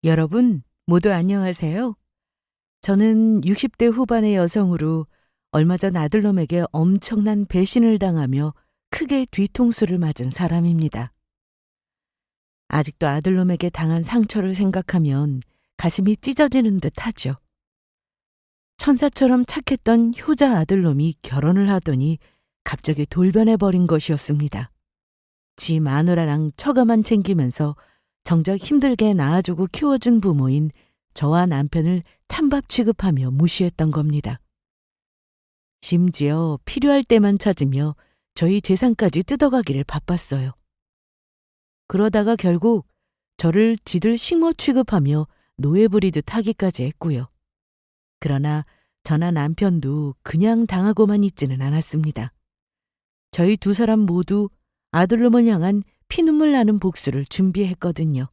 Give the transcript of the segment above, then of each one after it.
여러분, 모두 안녕하세요. 저는 60대 후반의 여성으로 얼마 전 아들놈에게 엄청난 배신을 당하며 크게 뒤통수를 맞은 사람입니다. 아직도 아들놈에게 당한 상처를 생각하면 가슴이 찢어지는 듯 하죠. 천사처럼 착했던 효자 아들놈이 결혼을 하더니 갑자기 돌변해버린 것이었습니다. 지 마누라랑 처가만 챙기면서 정작 힘들게 낳아주고 키워준 부모인 저와 남편을 찬밥 취급하며 무시했던 겁니다. 심지어 필요할 때만 찾으며 저희 재산까지 뜯어가기를 바빴어요. 그러다가 결국 저를 지들 식모 취급하며 노예 부리듯 하기까지 했고요. 그러나 저나 남편도 그냥 당하고만 있지는 않았습니다. 저희 두 사람 모두 아들놈을 향한 피눈물 나는 복수를 준비했거든요.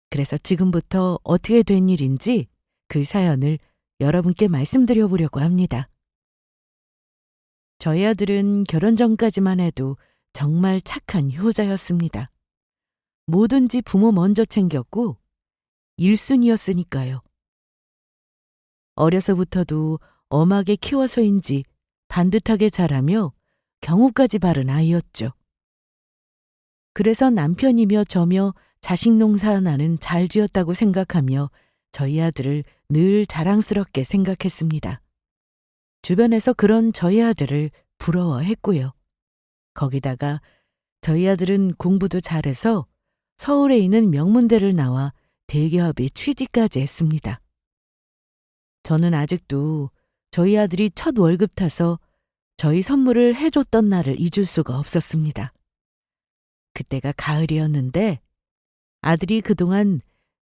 그래서 지금부터 어떻게 된 일인지 그 사연을 여러분께 말씀드려 보려고 합니다. 저희 아들은 결혼 전까지만 해도 정말 착한 효자였습니다. 뭐든지 부모 먼저 챙겼고 1순위였으니까요. 어려서부터도 엄하게 키워서인지 반듯하게 자라며 경우까지 바른 아이였죠. 그래서 남편이며 저며 자식 농사 하나는 잘 지었다고 생각하며 저희 아들을 늘 자랑스럽게 생각했습니다. 주변에서 그런 저희 아들을 부러워했고요. 거기다가 저희 아들은 공부도 잘해서 서울에 있는 명문대를 나와 대기업에 취직까지 했습니다. 저는 아직도 저희 아들이 첫 월급 타서 저희 선물을 해줬던 날을 잊을 수가 없었습니다. 그때가 가을이었는데 아들이 그동안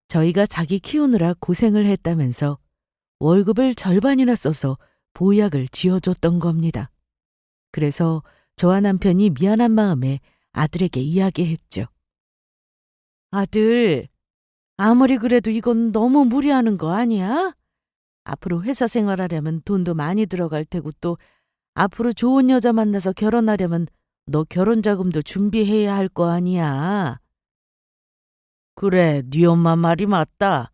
저희가 자기 키우느라 고생을 했다면서 월급을 절반이나 써서 보약을 지어줬던 겁니다. 그래서 저와 남편이 미안한 마음에 아들에게 이야기했죠. 아들, 아무리 그래도 이건 너무 무리하는 거 아니야? 앞으로 회사 생활하려면 돈도 많이 들어갈 테고 또 앞으로 좋은 여자 만나서 결혼하려면 너 결혼 자금도 준비해야 할 거 아니야. 그래, 네 엄마 말이 맞다.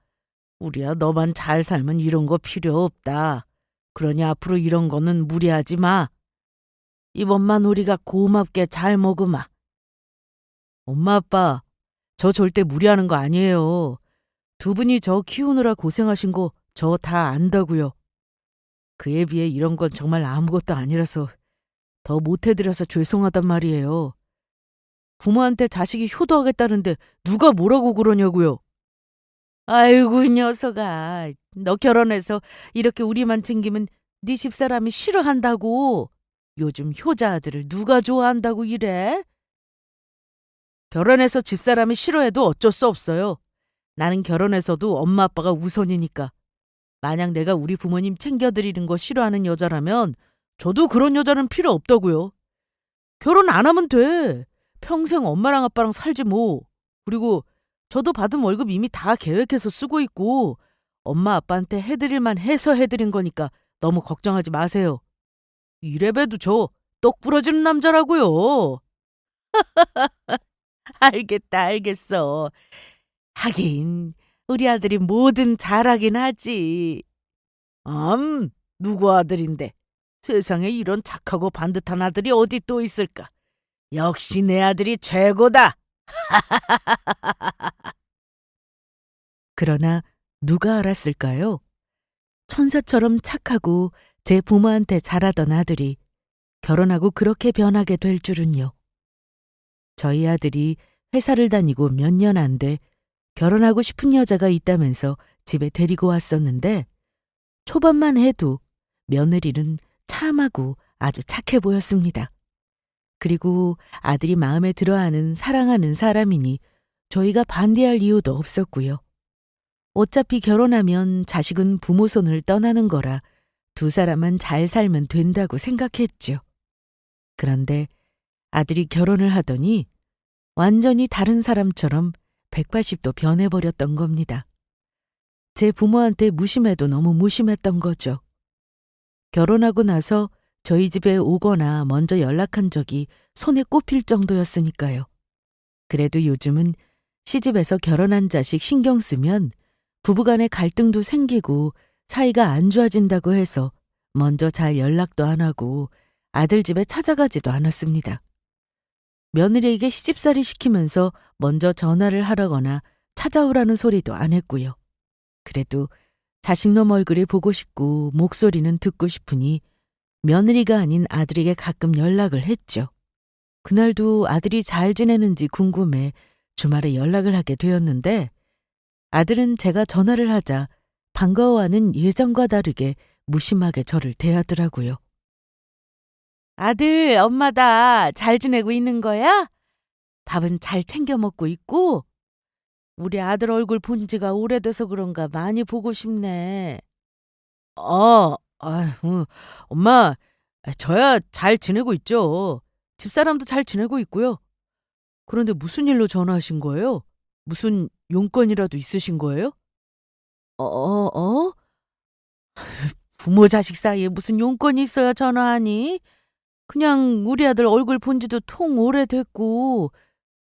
우리야 너만 잘 살면 이런 거 필요 없다. 그러니 앞으로 이런 거는 무리하지 마. 이번만 우리가 고맙게 잘 먹으마. 엄마 아빠, 저 절대 무리하는 거 아니에요. 두 분이 저 키우느라 고생하신 거 저 다 안다고요. 그에 비해 이런 건 정말 아무것도 아니라서 더 못해드려서 죄송하단 말이에요. 부모한테 자식이 효도하겠다는데 누가 뭐라고 그러냐고요. 아이고 이 녀석아. 너 결혼해서 이렇게 우리만 챙기면 네 집사람이 싫어한다고. 요즘 효자 아들을 누가 좋아한다고 이래? 결혼해서 집사람이 싫어해도 어쩔 수 없어요. 나는 결혼해서도 엄마 아빠가 우선이니까. 만약 내가 우리 부모님 챙겨드리는 거 싫어하는 여자라면 저도 그런 여자는 필요 없다고요. 결혼 안 하면 돼. 평생 엄마랑 아빠랑 살지 뭐. 그리고 저도 받은 월급 이미 다 계획해서 쓰고 있고 엄마 아빠한테 해드릴만 해서 해드린 거니까 너무 걱정하지 마세요. 이래봬도 저 똑 부러지는 남자라고요. 알겠다, 알겠어. 하긴 우리 아들이 뭐든 잘하긴 하지. 누구 아들인데. 세상에 이런 착하고 반듯한 아들이 어디 또 있을까. 역시 내 아들이 최고다. 그러나 누가 알았을까요? 천사처럼 착하고 제 부모한테 잘하던 아들이 결혼하고 그렇게 변하게 될 줄은요. 저희 아들이 회사를 다니고 몇 년 안 돼 결혼하고 싶은 여자가 있다면서 집에 데리고 왔었는데 초반만 해도 며느리는 참하고 아주 착해 보였습니다. 그리고 아들이 마음에 들어하는 사랑하는 사람이니 저희가 반대할 이유도 없었고요. 어차피 결혼하면 자식은 부모 손을 떠나는 거라 두 사람만 잘 살면 된다고 생각했죠. 그런데 아들이 결혼을 하더니 완전히 다른 사람처럼 180도 변해버렸던 겁니다. 제 부모한테 무심해도 너무 무심했던 거죠. 결혼하고 나서 저희 집에 오거나 먼저 연락한 적이 손에 꼽힐 정도였으니까요. 그래도 요즘은 시집에서 결혼한 자식 신경 쓰면 부부간의 갈등도 생기고 사이가 안 좋아진다고 해서 먼저 잘 연락도 안 하고 아들 집에 찾아가지도 않았습니다. 며느리에게 시집살이 시키면서 먼저 전화를 하라거나 찾아오라는 소리도 안 했고요. 그래도 자식놈 얼굴이 보고 싶고 목소리는 듣고 싶으니 며느리가 아닌 아들에게 가끔 연락을 했죠. 그날도 아들이 잘 지내는지 궁금해 주말에 연락을 하게 되었는데 아들은 제가 전화를 하자 반가워하는 예전과 다르게 무심하게 저를 대하더라고요. 아들, 엄마다 잘 지내고 있는 거야? 밥은 잘 챙겨 먹고 있고? 우리 아들 얼굴 본 지가 오래돼서 그런가 많이 보고 싶네. 아휴, 엄마, 저야 잘 지내고 있죠. 집사람도 잘 지내고 있고요. 그런데 무슨 일로 전화하신 거예요? 무슨 용건이라도 있으신 거예요? 어? 부모 자식 사이에 무슨 용건이 있어야 전화하니? 그냥 우리 아들 얼굴 본 지도 통 오래됐고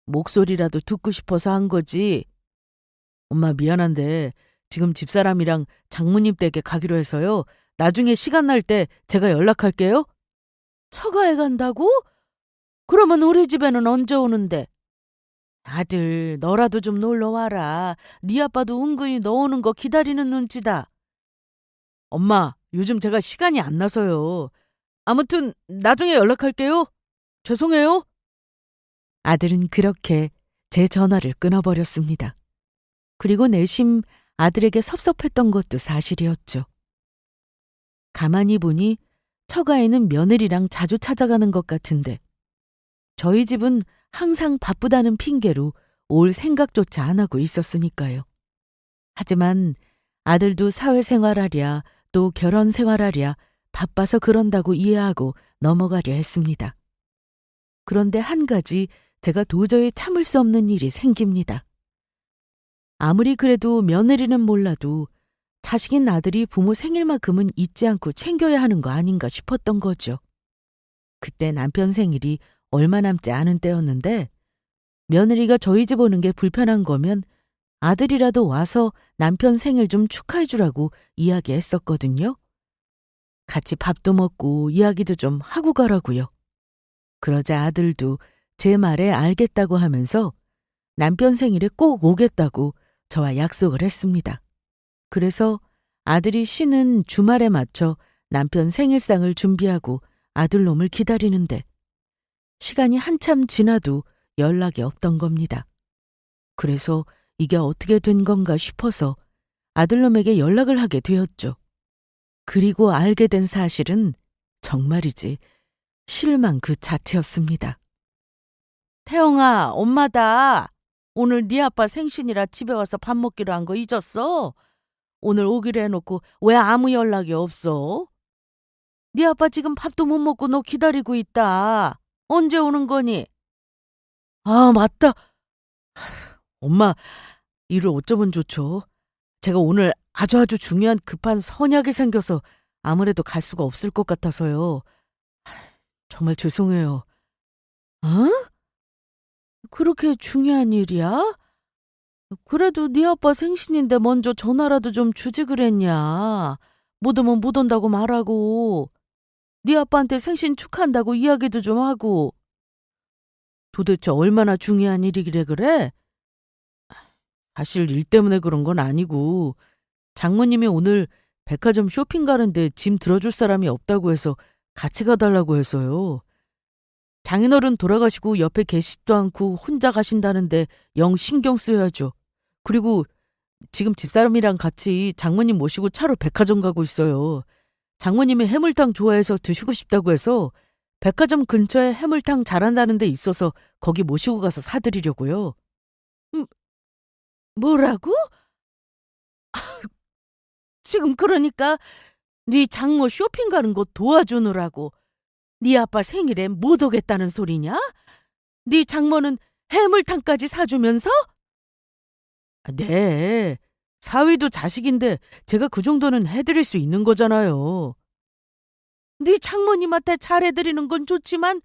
목소리라도 듣고 싶어서 한 거지. 엄마 미안한데 지금 집사람이랑 장모님 댁에 가기로 해서요. 나중에 시간 날 때 제가 연락할게요. 처가에 간다고? 그러면 우리 집에는 언제 오는데? 아들, 너라도 좀 놀러 와라. 네 아빠도 은근히 너 오는 거 기다리는 눈치다. 엄마, 요즘 제가 시간이 안 나서요. 아무튼 나중에 연락할게요. 죄송해요. 아들은 그렇게 제 전화를 끊어버렸습니다. 그리고 내심 아들에게 섭섭했던 것도 사실이었죠. 가만히 보니 처가에는 며느리랑 자주 찾아가는 것 같은데 저희 집은 항상 바쁘다는 핑계로 올 생각조차 안 하고 있었으니까요. 하지만 아들도 사회생활하랴 또 결혼생활하랴 바빠서 그런다고 이해하고 넘어가려 했습니다. 그런데 한 가지 제가 도저히 참을 수 없는 일이 생깁니다. 아무리 그래도 며느리는 몰라도 자식인 아들이 부모 생일만큼은 잊지 않고 챙겨야 하는 거 아닌가 싶었던 거죠. 그때 남편 생일이 얼마 남지 않은 때였는데 며느리가 저희 집 오는 게 불편한 거면 아들이라도 와서 남편 생일 좀 축하해 주라고 이야기했었거든요. 같이 밥도 먹고 이야기도 좀 하고 가라고요. 그러자 아들도 제 말에 알겠다고 하면서 남편 생일에 꼭 오겠다고 저와 약속을 했습니다. 그래서 아들이 쉬는 주말에 맞춰 남편 생일상을 준비하고 아들놈을 기다리는데 시간이 한참 지나도 연락이 없던 겁니다. 그래서 이게 어떻게 된 건가 싶어서 아들놈에게 연락을 하게 되었죠. 그리고 알게 된 사실은 정말이지 실망 그 자체였습니다. 태영아, 엄마다. 오늘 네 아빠 생신이라 집에 와서 밥 먹기로 한 거 잊었어? 오늘 오기로 해놓고 왜 아무 연락이 없어? 네 아빠 지금 밥도 못 먹고 너 기다리고 있다. 언제 오는 거니? 아, 맞다. 엄마, 일을 어쩌면 좋죠. 제가 오늘 아주 중요한 급한 선약이 생겨서 아무래도 갈 수가 없을 것 같아서요. 정말 죄송해요. 어? 그렇게 중요한 일이야? 그래도 네 아빠 생신인데 먼저 전화라도 좀 주지 그랬냐. 못 오면 못 온다고 말하고 네 아빠한테 생신 축하한다고 이야기도 좀 하고. 도대체 얼마나 중요한 일이길래 그래? 사실 일 때문에 그런 건 아니고 장모님이 오늘 백화점 쇼핑 가는데 짐 들어줄 사람이 없다고 해서 같이 가달라고 해서요. 장인어른 돌아가시고 옆에 계시지도 않고 혼자 가신다는데 영 신경 쓰여야죠. 그리고 지금 집사람이랑 같이 장모님 모시고 차로 백화점 가고 있어요. 장모님이 해물탕 좋아해서 드시고 싶다고 해서 백화점 근처에 해물탕 잘한다는 데 있어서 거기 모시고 가서 사드리려고요. 음, 뭐라고? 지금 그러니까 네 장모 쇼핑 가는 거 도와주느라고 네 아빠 생일에 못 오겠다는 소리냐? 네 장모는 해물탕까지 사주면서? 네, 사위도 자식인데 제가 그 정도는 해드릴 수 있는 거잖아요. 네 장모님한테 잘해드리는 건 좋지만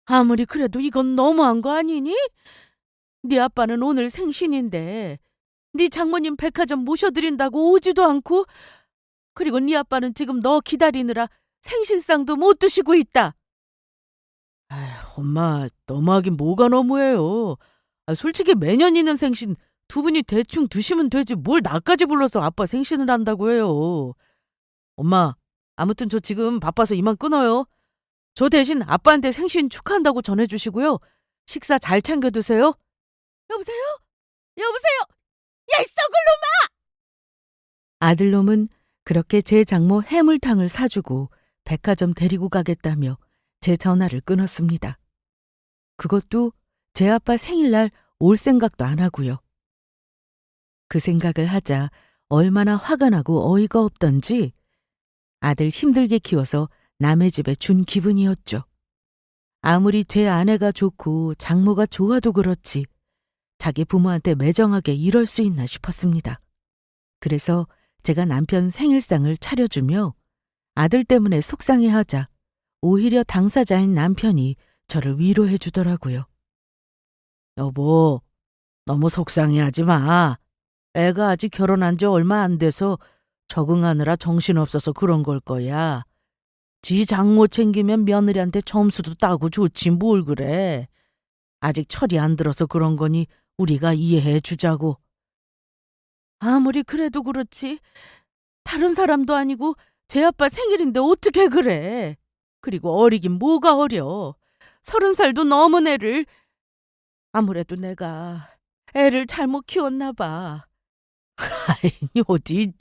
아무리 그래도 이건 너무한 거 아니니? 네 아빠는 오늘 생신인데 네 장모님 백화점 모셔드린다고 오지도 않고, 그리고 네 아빠는 지금 너 기다리느라 생신상도 못 드시고 있다. 엄마, 너무하긴 뭐가 너무해요. 솔직히 매년 있는 생신 두 분이 대충 드시면 되지 뭘 나까지 불러서 아빠 생신을 한다고 해요. 엄마, 아무튼 저 지금 바빠서 이만 끊어요. 저 대신 아빠한테 생신 축하한다고 전해주시고요. 식사 잘 챙겨 드세요. 여보세요? 여보세요? 야, 이 썩을 놈아! 아들놈은 그렇게 제 장모 해물탕을 사주고 백화점 데리고 가겠다며 제 전화를 끊었습니다. 그것도 제 아빠 생일날 올 생각도 안 하고요. 그 생각을 하자 얼마나 화가 나고 어이가 없던지 아들 힘들게 키워서 남의 집에 준 기분이었죠. 아무리 제 아내가 좋고 장모가 좋아도 그렇지 자기 부모한테 매정하게 이럴 수 있나 싶었습니다. 그래서 제가 남편 생일상을 차려주며 아들 때문에 속상해하자 오히려 당사자인 남편이 저를 위로해 주더라고요. 여보, 너무 속상해하지 마. 애가 아직 결혼한 지 얼마 안 돼서 적응하느라 정신없어서 그런 걸 거야. 지 장모 챙기면 며느리한테 점수도 따고 좋지 뭘 그래. 아직 철이 안 들어서 그런 거니 우리가 이해해 주자고. 아무리 그래도 그렇지. 다른 사람도 아니고 제 아빠 생일인데 어떻게 그래. 그리고 어리긴 뭐가 어려. 30살도 넘은 애를. 아무래도 내가 애를 잘못 키웠나 봐. 아이, 어디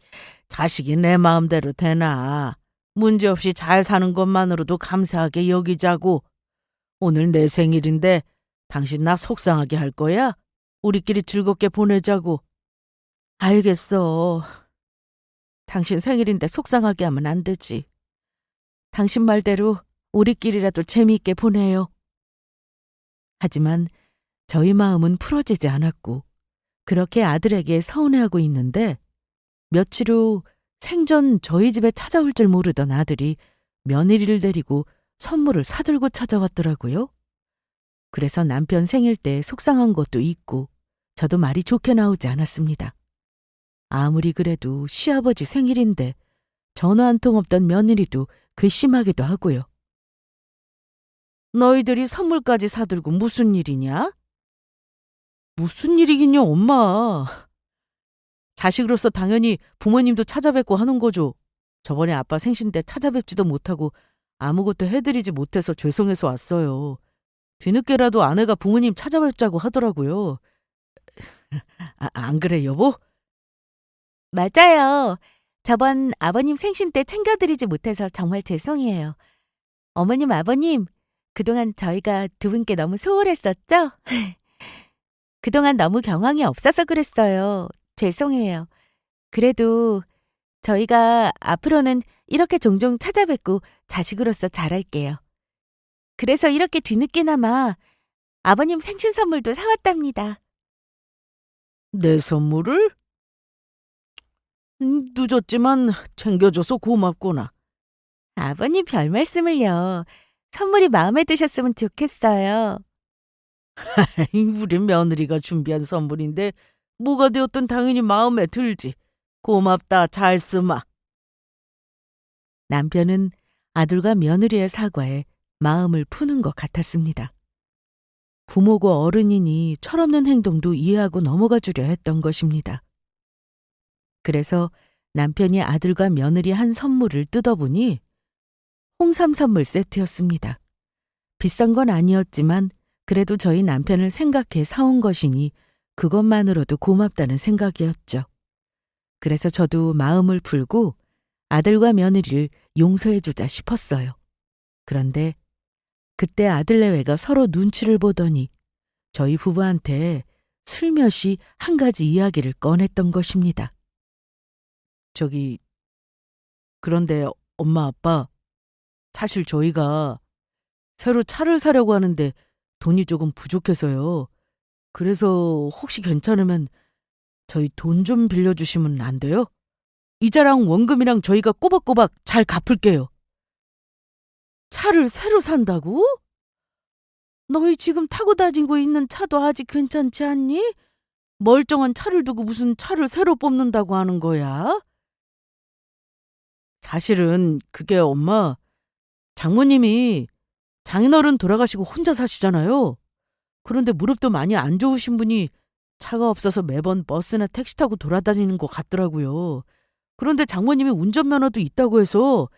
자식이 내 마음대로 되나. 문제없이 잘 사는 것만으로도 감사하게 여기자고. 오늘 내 생일인데 당신 나 속상하게 할 거야? 우리끼리 즐겁게 보내자고. 알겠어. 당신 생일인데 속상하게 하면 안 되지. 당신 말대로 우리끼리라도 재미있게 보내요. 하지만 저희 마음은 풀어지지 않았고 그렇게 아들에게 서운해하고 있는데 며칠 후 생전 저희 집에 찾아올 줄 모르던 아들이 며느리를 데리고 선물을 사들고 찾아왔더라고요. 그래서 남편 생일 때 속상한 것도 있고 저도 말이 좋게 나오지 않았습니다. 아무리 그래도 시아버지 생일인데 전화 한 통 없던 며느리도 괘씸하기도 하고요. 너희들이 선물까지 사들고 무슨 일이냐? 무슨 일이긴요, 엄마. 자식으로서 당연히 부모님도 찾아뵙고 하는 거죠. 저번에 아빠 생신 때 찾아뵙지도 못하고 아무것도 해드리지 못해서 죄송해서 왔어요. 뒤늦게라도 아내가 부모님 찾아뵙자고 하더라고요. 안 그래, 여보? 맞아요. 저번 아버님 생신 때 챙겨드리지 못해서 정말 죄송해요. 어머님, 아버님, 그동안 저희가 두 분께 너무 소홀했었죠? 그동안 너무 경황이 없어서 그랬어요. 죄송해요. 그래도 저희가 앞으로는 이렇게 종종 찾아뵙고 자식으로서 잘할게요. 그래서 이렇게 뒤늦게나마 아버님 생신 선물도 사왔답니다. 내 선물을? 늦었지만 챙겨줘서 고맙구나. 아버님 별 말씀을요. 선물이 마음에 드셨으면 좋겠어요. 우리 며느리가 준비한 선물인데 뭐가 되었든 당연히 마음에 들지. 고맙다, 잘 쓰마. 남편은 아들과 며느리의 사과에 마음을 푸는 것 같았습니다. 부모고 어른이니 철없는 행동도 이해하고 넘어가 주려 했던 것입니다. 그래서 남편이 아들과 며느리 한 선물을 뜯어보니 홍삼 선물 세트였습니다. 비싼 건 아니었지만 그래도 저희 남편을 생각해 사온 것이니 그것만으로도 고맙다는 생각이었죠. 그래서 저도 마음을 풀고 아들과 며느리를 용서해주자 싶었어요. 그런데 그때 아들내외가 서로 눈치를 보더니 저희 부부한테 슬며시 한 가지 이야기를 꺼냈던 것입니다. 그런데 엄마 아빠, 사실 저희가 새로 차를 사려고 하는데 돈이 조금 부족해서요. 그래서 혹시 괜찮으면 저희 돈 좀 빌려주시면 안 돼요? 이자랑 원금이랑 저희가 꼬박꼬박 잘 갚을게요. 차를 새로 산다고? 너희 지금 타고 다니고 있는 차도 아직 괜찮지 않니? 멀쩡한 차를 두고 무슨 차를 새로 뽑는다고 하는 거야? 사실은 그게 엄마, 장모님이 장인어른 돌아가시고 혼자 사시잖아요. 그런데 무릎도 많이 안 좋으신 분이 차가 없어서 매번 버스나 택시 타고 돌아다니는 것 같더라고요. 그런데 장모님이 운전면허도 있다고 해서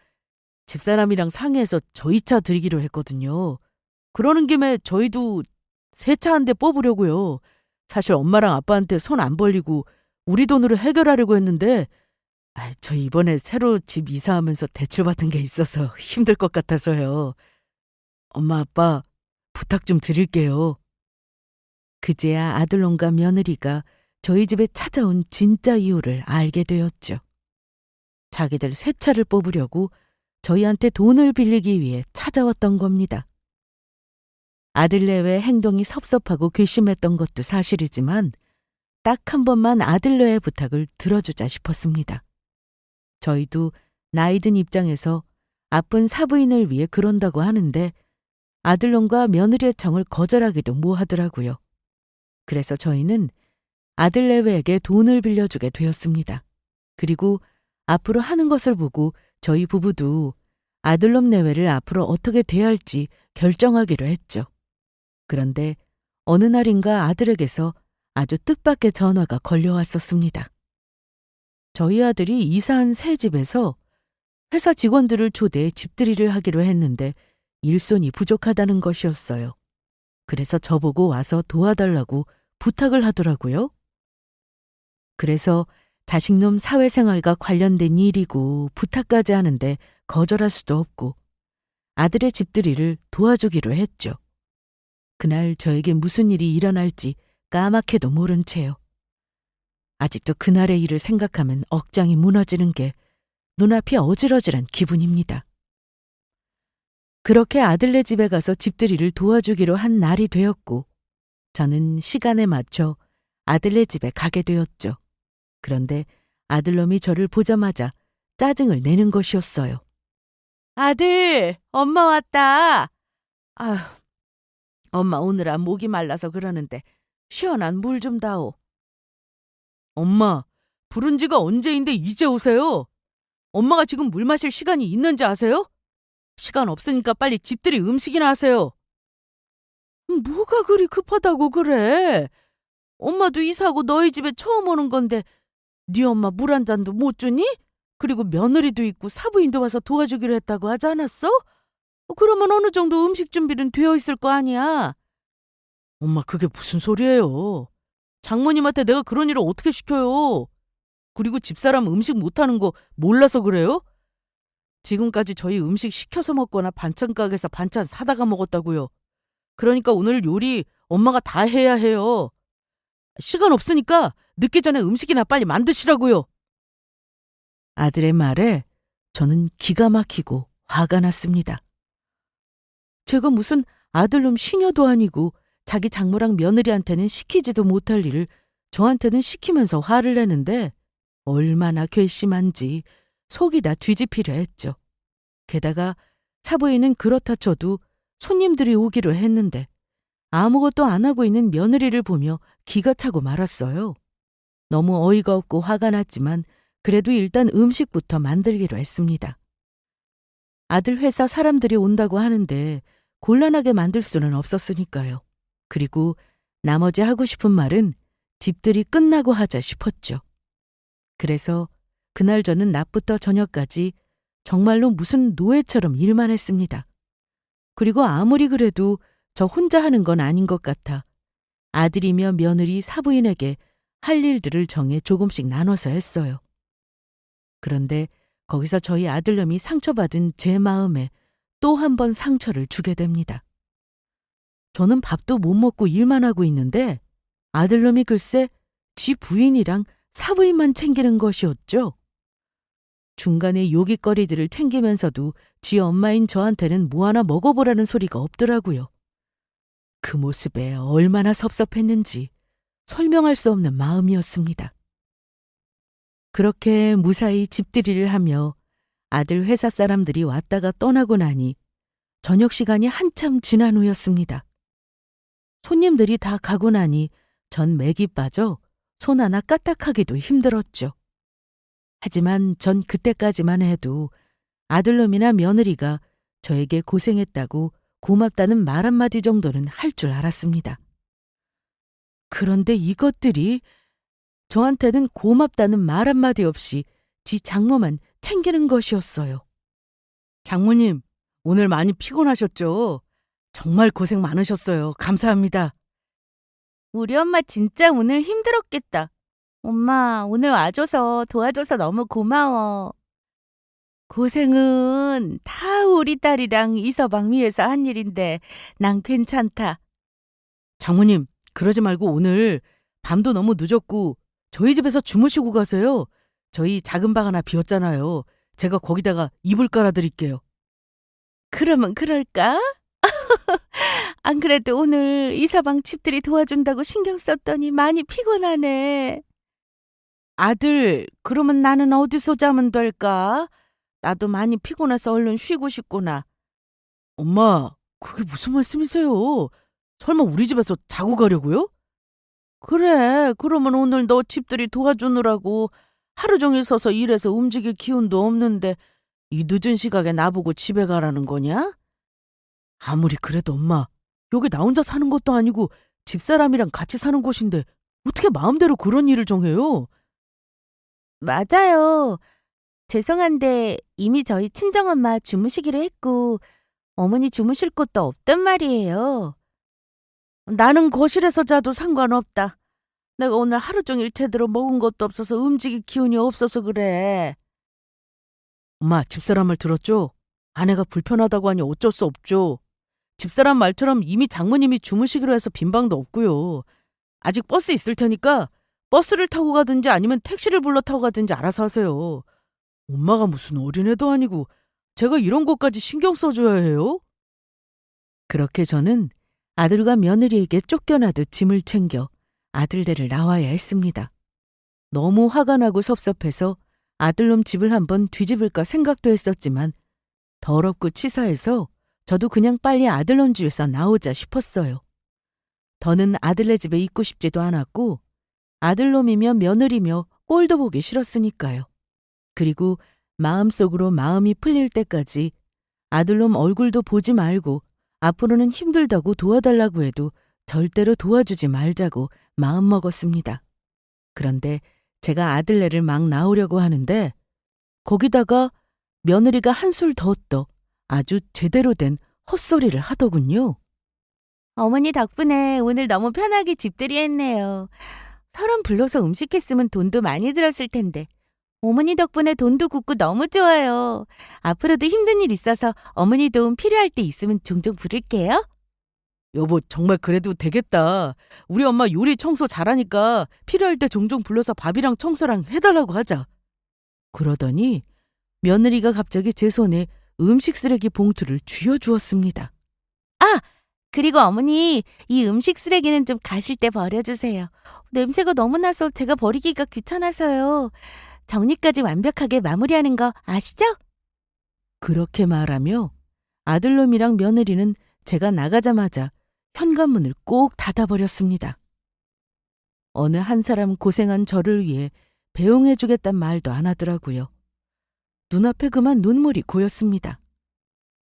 집사람이랑 상의해서 저희 차 드리기로 했거든요. 그러는 김에 저희도 새 차 한 대 뽑으려고요. 사실 엄마랑 아빠한테 손 안 벌리고 우리 돈으로 해결하려고 했는데 저 이번에 새로 집 이사하면서 대출받은 게 있어서 힘들 것 같아서요. 엄마 아빠 부탁 좀 드릴게요. 그제야 아들놈과 며느리가 저희 집에 찾아온 진짜 이유를 알게 되었죠. 자기들 새 차를 뽑으려고 저희한테 돈을 빌리기 위해 찾아왔던 겁니다. 아들네의 행동이 섭섭하고 괘씸했던 것도 사실이지만 딱 한 번만 아들네의 부탁을 들어주자 싶었습니다. 저희도 나이 든 입장에서 아픈 사부인을 위해 그런다고 하는데 아들놈과 며느리의 청을 거절하기도 뭐하더라고요. 그래서 저희는 아들네외에게 돈을 빌려주게 되었습니다. 그리고 앞으로 하는 것을 보고 저희 부부도 아들놈 내외를 앞으로 어떻게 대할지 결정하기로 했죠. 그런데 어느 날인가 아들에게서 아주 뜻밖의 전화가 걸려왔었습니다. 저희 아들이 이사한 새 집에서 회사 직원들을 초대해 집들이를 하기로 했는데 일손이 부족하다는 것이었어요. 그래서 저보고 와서 도와달라고 부탁을 하더라고요. 그래서 자식놈 사회생활과 관련된 일이고 부탁까지 하는데 거절할 수도 없고 아들의 집들이를 도와주기로 했죠. 그날 저에게 무슨 일이 일어날지 까맣게도 모른 채요. 아직도 그날의 일을 생각하면 억장이 무너지는 게 눈앞이 어질어질한 기분입니다. 그렇게 아들네 집에 가서 집들이를 도와주기로 한 날이 되었고 저는 시간에 맞춰 아들네 집에 가게 되었죠. 그런데 아들놈이 저를 보자마자 짜증을 내는 것이었어요. 아들, 엄마 왔다. 아휴, 엄마 오늘아 목이 말라서 그러는데 시원한 물 좀 다오. 엄마, 부른 지가 언제인데 이제 오세요? 엄마가 지금 물 마실 시간이 있는지 아세요? 시간 없으니까 빨리 집들이 음식이나 하세요. 뭐가 그리 급하다고 그래? 엄마도 이사하고 너희 집에 처음 오는 건데 네 엄마 물 한 잔도 못 주니? 그리고 며느리도 있고 사부인도 와서 도와주기로 했다고 하지 않았어? 그러면 어느 정도 음식 준비는 되어 있을 거 아니야. 엄마 그게 무슨 소리예요? 장모님한테 내가 그런 일을 어떻게 시켜요? 그리고 집사람 음식 못하는 거 몰라서 그래요? 지금까지 저희 음식 시켜서 먹거나 반찬 가게에서 반찬 사다가 먹었다고요. 그러니까 오늘 요리 엄마가 다 해야 해요. 시간 없으니까 늦기 전에 음식이나 빨리 만드시라고요. 아들의 말에 저는 기가 막히고 화가 났습니다. 제가 무슨 아들놈 시녀도 아니고 자기 장모랑 며느리한테는 시키지도 못할 일을 저한테는 시키면서 화를 내는데 얼마나 괘씸한지 속이 다 뒤집히려 했죠. 게다가 사부인은 그렇다 쳐도 손님들이 오기로 했는데 아무것도 안 하고 있는 며느리를 보며 기가 차고 말았어요. 너무 어이가 없고 화가 났지만 그래도 일단 음식부터 만들기로 했습니다. 아들 회사 사람들이 온다고 하는데 곤란하게 만들 수는 없었으니까요. 그리고 나머지 하고 싶은 말은 집들이 끝나고 하자 싶었죠. 그래서 그날 저는 낮부터 저녁까지 정말로 무슨 노예처럼 일만 했습니다. 그리고 아무리 그래도 저 혼자 하는 건 아닌 것 같아 아들이며 며느리 사부인에게 할 일들을 정해 조금씩 나눠서 했어요. 그런데 거기서 저희 아들놈이 상처받은 제 마음에 또 한 번 상처를 주게 됩니다. 저는 밥도 못 먹고 일만 하고 있는데 아들놈이 글쎄 지 부인이랑 사부인만 챙기는 것이었죠. 중간에 요깃거리들을 챙기면서도 지 엄마인 저한테는 뭐 하나 먹어보라는 소리가 없더라고요. 그 모습에 얼마나 섭섭했는지 설명할 수 없는 마음이었습니다. 그렇게 무사히 집들이를 하며 아들 회사 사람들이 왔다가 떠나고 나니 저녁 시간이 한참 지난 후였습니다. 손님들이 다 가고 나니 전 맥이 빠져 손 하나 까딱하기도 힘들었죠. 하지만 전 그때까지만 해도 아들놈이나 며느리가 저에게 고생했다고 고맙다는 말 한마디 정도는 할 줄 알았습니다. 그런데 이것들이 저한테는 고맙다는 말 한마디 없이 지 장모만 챙기는 것이었어요. 장모님, 오늘 많이 피곤하셨죠? 정말 고생 많으셨어요. 감사합니다. 우리 엄마 진짜 오늘 힘들었겠다. 엄마, 오늘 와줘서 도와줘서 너무 고마워. 고생은 다 우리 딸이랑 이서방 위해서 한 일인데 난 괜찮다. 장모님, 그러지 말고 오늘 밤도 너무 늦었고 저희 집에서 주무시고 가세요. 저희 작은 방 하나 비었잖아요. 제가 거기다가 이불 깔아드릴게요. 그러면 그럴까? 안 그래도 오늘 이서방 집들이 도와준다고 신경 썼더니 많이 피곤하네. 아들, 그러면 나는 어디서 자면 될까? 나도 많이 피곤해서 얼른 쉬고 싶구나. 엄마, 그게 무슨 말씀이세요? 설마 우리 집에서 자고 가려고요? 그래, 그러면 오늘 너 집들이 도와주느라고 하루 종일 서서 일해서 움직일 기운도 없는데 이 늦은 시각에 나보고 집에 가라는 거냐? 아무리 그래도 엄마, 여기 나 혼자 사는 것도 아니고 집사람이랑 같이 사는 곳인데 어떻게 마음대로 그런 일을 정해요? 맞아요. 죄송한데 이미 저희 친정엄마 주무시기로 했고 어머니 주무실 곳도 없단 말이에요. 나는 거실에서 자도 상관없다. 내가 오늘 하루 종일 제대로 먹은 것도 없어서 움직일 기운이 없어서 그래. 엄마, 집사람 말 들었죠? 아내가 불편하다고 하니 어쩔 수 없죠. 집사람 말처럼 이미 장모님이 주무시기로 해서 빈 방도 없고요. 아직 버스 있을 테니까 버스를 타고 가든지 아니면 택시를 불러 타고 가든지 알아서 하세요. 엄마가 무슨 어린애도 아니고 제가 이런 것까지 신경 써줘야 해요? 그렇게 저는 아들과 며느리에게 쫓겨나듯 짐을 챙겨 아들네를 나와야 했습니다. 너무 화가 나고 섭섭해서 아들놈 집을 한번 뒤집을까 생각도 했었지만 더럽고 치사해서 저도 그냥 빨리 아들놈 집에서 나오자 싶었어요. 더는 아들네 집에 있고 싶지도 않았고 아들놈이며 며느리며 꼴도 보기 싫었으니까요. 그리고 마음속으로 마음이 풀릴 때까지 아들놈 얼굴도 보지 말고 앞으로는 힘들다고 도와달라고 해도 절대로 도와주지 말자고 마음먹었습니다. 그런데 제가 아들네를 막 나오려고 하는데 거기다가 며느리가 한술 더 떠 아주 제대로 된 헛소리를 하더군요. 어머니 덕분에 오늘 너무 편하게 집들이 했네요. 사람 불러서 음식했으면 돈도 많이 들었을 텐데 어머니 덕분에 돈도 굳고 너무 좋아요. 앞으로도 힘든 일 있어서 어머니 도움 필요할 때 있으면 종종 부를게요. 여보, 정말 그래도 되겠다. 우리 엄마 요리 청소 잘하니까 필요할 때 종종 불러서 밥이랑 청소랑 해달라고 하자. 그러더니 며느리가 갑자기 제 손에 음식 쓰레기 봉투를 쥐어주었습니다. 아! 그리고 어머니, 이 음식 쓰레기는 좀 가실 때 버려주세요. 냄새가 너무 나서 제가 버리기가 귀찮아서요. 정리까지 완벽하게 마무리하는 거 아시죠? 그렇게 말하며 아들놈이랑 며느리는 제가 나가자마자 현관문을 꼭 닫아버렸습니다. 어느 한 사람 고생한 저를 위해 배웅해주겠단 말도 안 하더라고요. 눈앞에 그만 눈물이 고였습니다.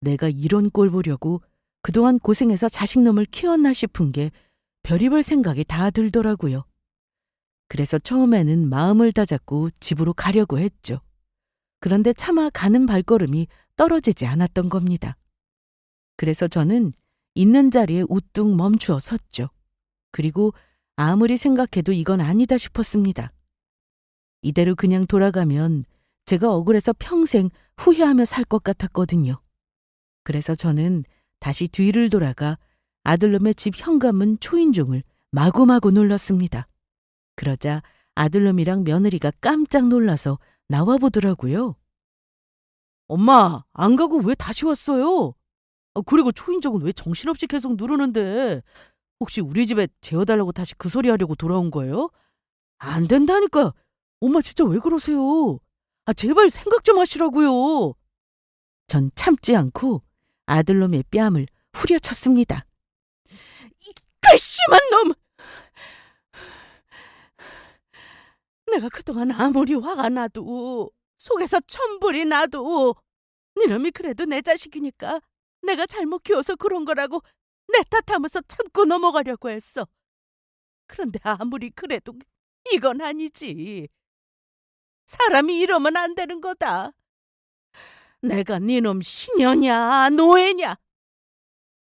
내가 이런 꼴 보려고 그동안 고생해서 자식놈을 키웠나 싶은 게 별의별 생각이 다 들더라고요. 그래서 처음에는 마음을 다잡고 집으로 가려고 했죠. 그런데 차마 가는 발걸음이 떨어지지 않았던 겁니다. 그래서 저는 있는 자리에 우뚝 멈추어 섰죠. 그리고 아무리 생각해도 이건 아니다 싶었습니다. 이대로 그냥 돌아가면 제가 억울해서 평생 후회하며 살 것 같았거든요. 그래서 저는 다시 뒤를 돌아가 아들놈의 집 현관문 초인종을 마구마구 눌렀습니다. 그러자 아들놈이랑 며느리가 깜짝 놀라서 나와보더라고요. 엄마, 안 가고 왜 다시 왔어요? 그리고 초인종은 왜 정신없이 계속 누르는데 혹시 우리 집에 재워달라고 다시 그 소리 하려고 돌아온 거예요? 안 된다니까. 엄마 진짜 왜 그러세요? 제발 생각 좀 하시라고요. 전 참지 않고 아들놈의 뺨을 후려쳤습니다. 심한 놈! 내가 그동안 아무리 화가 나도 속에서 천불이 나도 니놈이 그래도 내 자식이니까 내가 잘못 키워서 그런 거라고 내 탓하면서 참고 넘어가려고 했어. 그런데 아무리 그래도 이건 아니지. 사람이 이러면 안 되는 거다. 내가 니놈 시녀냐 노예냐?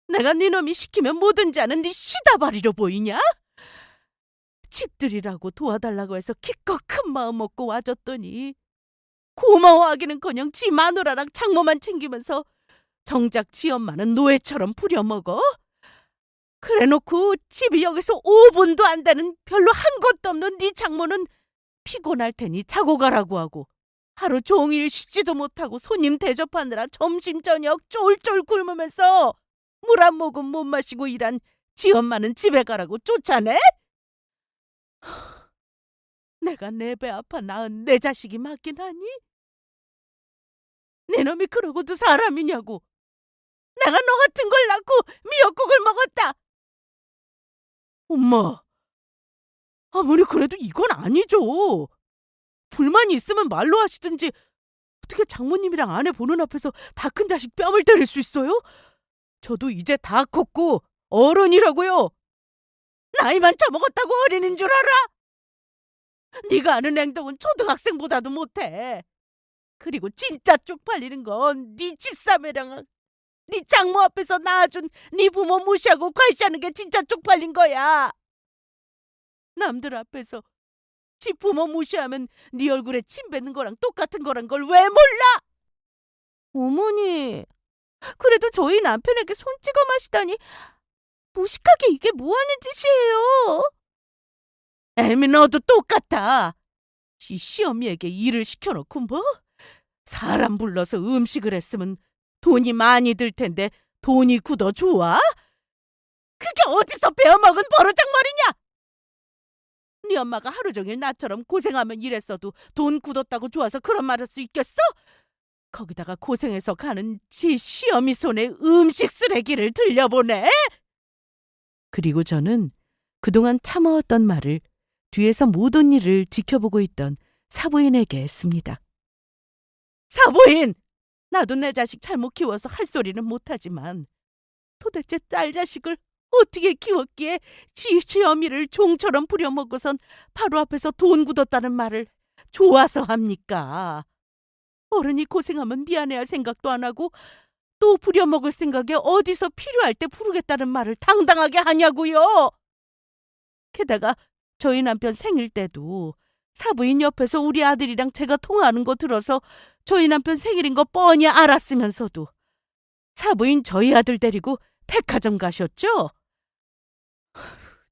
내가 니놈이 시키면 뭐든지 하는 네 시다바리로 보이냐? 집들이라고 도와달라고 해서 기껏 큰 마음 먹고 와줬더니 고마워하기는커녕 지 마누라랑 장모만 챙기면서 정작 지 엄마는 노예처럼 부려먹어? 그래놓고 집이 여기서 5분도 안 되는 별로 한 것도 없는 네 장모는 피곤할 테니 자고 가라고 하고 하루 종일 쉬지도 못하고 손님 대접하느라 점심 저녁 쫄쫄 굶으면서 물 한 모금 못 마시고 일한 지 엄마는 집에 가라고 쫓아내? 내가 내 배 아파 낳은 내 자식이 맞긴 하니? 내 놈이 그러고도 사람이냐고. 내가 너 같은 걸 낳고 미역국을 먹었다. 엄마, 아무리 그래도 이건 아니죠. 불만이 있으면 말로 하시든지 어떻게 장모님이랑 아내 보는 앞에서 다 큰 자식 뺨을 때릴 수 있어요? 저도 이제 다 컸고 어른이라고요. 나이만 처먹었다고 어린인 줄 알아? 네가 아는 행동은 초등학생보다도 못해. 그리고 진짜 쪽팔리는 건 네 집사매랑 네 장모 앞에서 낳아준 네 부모 무시하고 괄시하는 게 진짜 쪽팔린 거야. 남들 앞에서 지 부모 무시하면 네 얼굴에 침 뱉는 거랑 똑같은 거란 걸 왜 몰라? 어머니, 그래도 저희 남편에게 손 찍어 마시다니 무식하게 이게 뭐 하는 짓이에요? 애미 너도 똑같아. 지 시어미에게 일을 시켜놓고 뭐? 사람 불러서 음식을 했으면 돈이 많이 들 텐데 돈이 굳어 좋아? 그게 어디서 배워먹은 버르장머리냐? 네 엄마가 하루 종일 나처럼 고생하면 일했어도 돈 굳었다고 좋아서 그런 말 할 수 있겠어? 거기다가 고생해서 가는 지 시어미 손에 음식 쓰레기를 들려보내? 그리고 저는 그동안 참아왔던 말을 뒤에서 모든 일을 지켜보고 있던 사부인에게 했습니다. 사부인! 나도 내 자식 잘못 키워서 할 소리는 못하지만 도대체 딸 자식을 어떻게 키웠기에 지 시어미를 종처럼 부려먹고선 바로 앞에서 돈 굳었다는 말을 좋아서 합니까? 어른이 고생하면 미안해할 생각도 안 하고 또 부려먹을 생각에 어디서 필요할 때 부르겠다는 말을 당당하게 하냐고요. 게다가 저희 남편 생일 때도 사부인 옆에서 우리 아들이랑 제가 통화하는 거 들어서 저희 남편 생일인 거 뻔히 알았으면서도 사부인 저희 아들 데리고 백화점 가셨죠?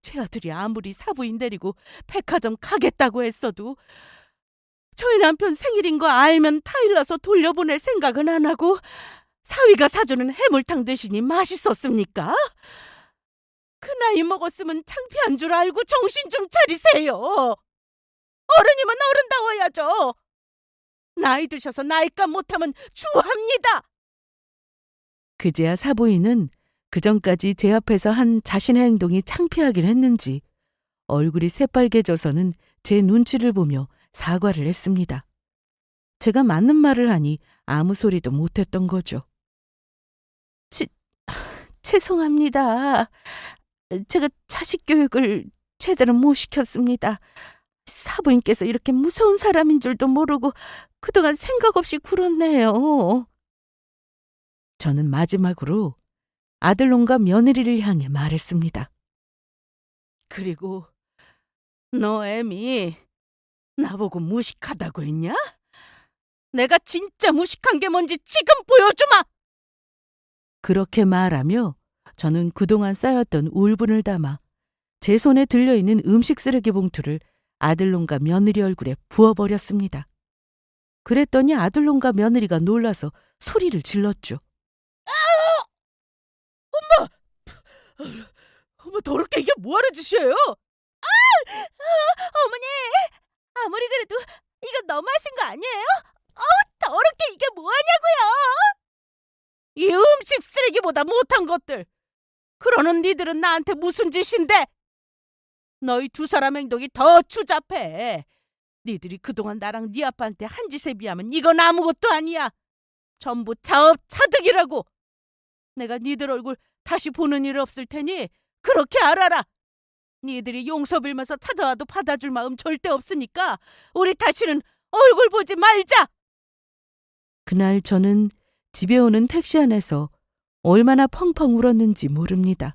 제 아들이 아무리 사부인 데리고 백화점 가겠다고 했어도 저희 남편 생일인 거 알면 타일러서 돌려보낼 생각은 안 하고 사위가 사주는 해물탕 드시니 맛있었습니까? 그 나이 먹었으면 창피한 줄 알고 정신 좀 차리세요. 어른이면 어른다워야죠. 나이 드셔서 나이값 못하면 주합니다. 그제야 사부인은 그전까지 제 앞에서 한 자신의 행동이 창피하긴 했는지 얼굴이 새빨개져서는 제 눈치를 보며 사과를 했습니다. 제가 맞는 말을 하니 아무 소리도 못했던 거죠. 죄송합니다. 제가 자식 교육을 제대로 못 시켰습니다. 사부인께서 이렇게 무서운 사람인 줄도 모르고 그동안 생각 없이 굴었네요. 저는 마지막으로 아들놈과 며느리를 향해 말했습니다. 그리고 너 애미 나보고 무식하다고 했냐? 내가 진짜 무식한 게 뭔지 지금 보여주마! 그렇게 말하며 저는 그동안 쌓였던 울분을 담아 제 손에 들려있는 음식 쓰레기 봉투를 아들놈과 며느리 얼굴에 부어버렸습니다. 그랬더니 아들놈과 며느리가 놀라서 소리를 질렀죠. 어머, 더럽게 이게 뭐하는 짓이에요? 어머니, 아무리 그래도 이거 너무하신 거 아니에요? 더럽게 이게 뭐하냐고요? 이 음식 쓰레기보다 못한 것들! 그러는 니들은 나한테 무슨 짓인데? 너희 두 사람 행동이 더 추잡해. 니들이 그동안 나랑 네 아빠한테 한 짓에 비하면 이건 아무것도 아니야. 전부 자업자득이라고. 내가 니들 얼굴 다시 보는 일 없을 테니 그렇게 알아라. 니들이 용서 빌면서 찾아와도 받아줄 마음 절대 없으니까 우리 다시는 얼굴 보지 말자. 그날 저는 집에 오는 택시 안에서 얼마나 펑펑 울었는지 모릅니다.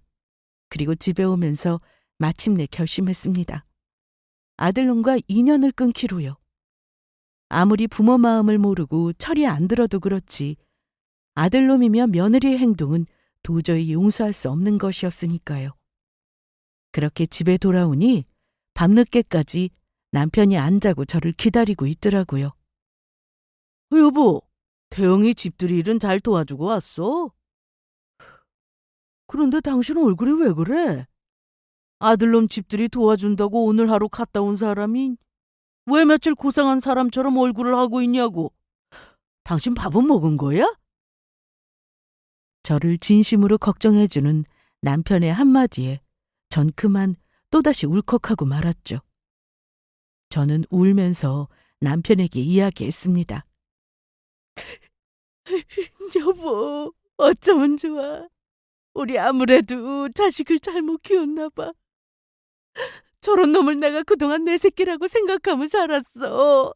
그리고 집에 오면서 마침내 결심했습니다. 아들놈과 인연을 끊기로요. 아무리 부모 마음을 모르고 철이 안 들어도 그렇지 아들놈이며 며느리의 행동은 도저히 용서할 수 없는 것이었으니까요. 그렇게 집에 돌아오니 밤늦게까지 남편이 안 자고 저를 기다리고 있더라고요. 여보, 태영이 집들이 일은 잘 도와주고 왔어? 그런데 당신 얼굴이 왜 그래? 아들놈 집들이 도와준다고 오늘 하루 갔다 온 사람이 왜 며칠 고생한 사람처럼 얼굴을 하고 있냐고. 당신 밥은 먹은 거야? 저를 진심으로 걱정해주는 남편의 한마디에 전 그만 또다시 울컥하고 말았죠. 저는 울면서 남편에게 이야기했습니다. 여보, 어쩌면 좋아. 우리 아무래도 자식을 잘못 키웠나 봐. 저런 놈을 내가 그동안 내 새끼라고 생각하며 살았어.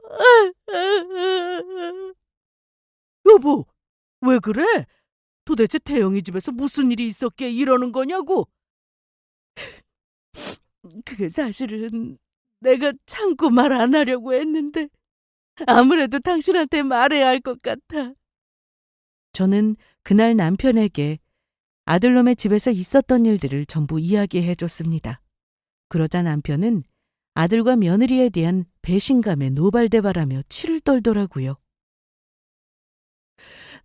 여보, 왜 그래? 도대체 태영이 집에서 무슨 일이 있었기에 이러는 거냐고? 그게 사실은 내가 참고 말 안 하려고 했는데 아무래도 당신한테 말해야 할 것 같아. 저는 그날 남편에게 아들놈의 집에서 있었던 일들을 전부 이야기해 줬습니다. 그러자 남편은 아들과 며느리에 대한 배신감에 노발대발하며 치를 떨더라고요.